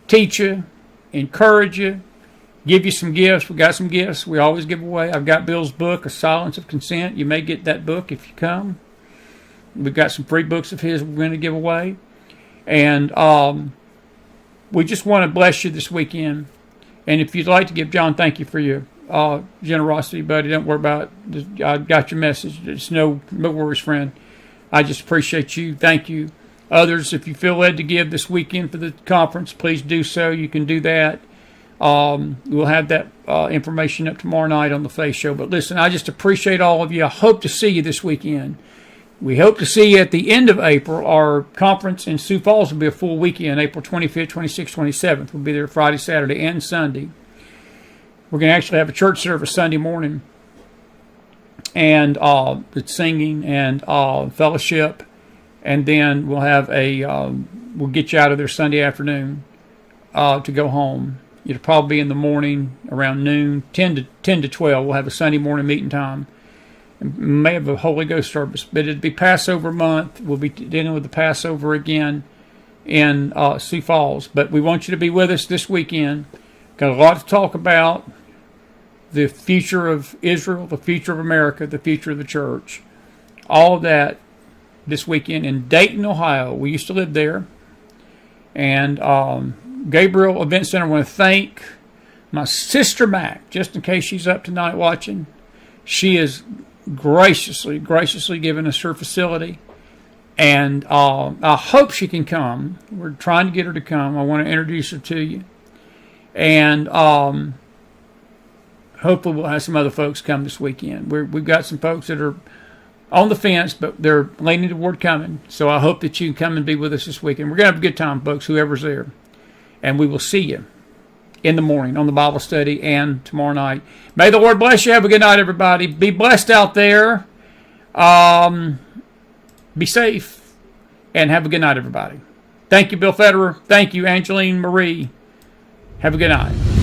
teach you, encourage you, give you some gifts. We got some gifts we always give away. I've got Bill's book, A Silence of Consent. You may get that book if you come. We've got some free books of his we're going to give away. And we just want to bless you this weekend. And if you'd like to give John, thank you for your generosity, buddy. Don't worry about it. I got your message. It's no worries, friend. I just appreciate you. Thank you. Others, if you feel led to give this weekend for the conference, please do so. You can do that. We'll have that information up tomorrow night on the Faith Show. But listen, I just appreciate all of you. I hope to see you this weekend. We hope to see you at the end of April. Our conference in Sioux Falls will be a full weekend, April 25th, 26th, 27th. We'll be there Friday, Saturday, and Sunday. We're going to actually have a church service Sunday morning. And it's singing and fellowship. And then we'll have we'll get you out of there Sunday afternoon to go home. It'll probably be in the morning around noon, 10 to 12. We'll have a Sunday morning meeting time. May have a Holy Ghost service, but it'd be Passover month. We'll be dealing with the Passover again in Sioux Falls. But we want you to be with us this weekend. Got a lot to talk about. The future of Israel, the future of America, the future of the church. All of that this weekend in Dayton, Ohio. We used to live there. And Gabriel Event Center, I want to thank my sister Mac, just in case she's up tonight watching. She is graciously given us her facility, and I hope she can come. We're trying to get her to come. I want to introduce her to you, and hopefully we'll have some other folks come this weekend. We've got some folks that are on the fence, but they're leaning toward coming, so I hope that you can come and be with us this weekend. We're going to have a good time, folks, whoever's there, and we will see you in the morning on the Bible study and tomorrow night. May the Lord bless you. Have a good night, everybody. Be blessed out there. Be safe. And have a good night, everybody. Thank you, Bill Federer. Thank you, Angeline Marie. Have a good night.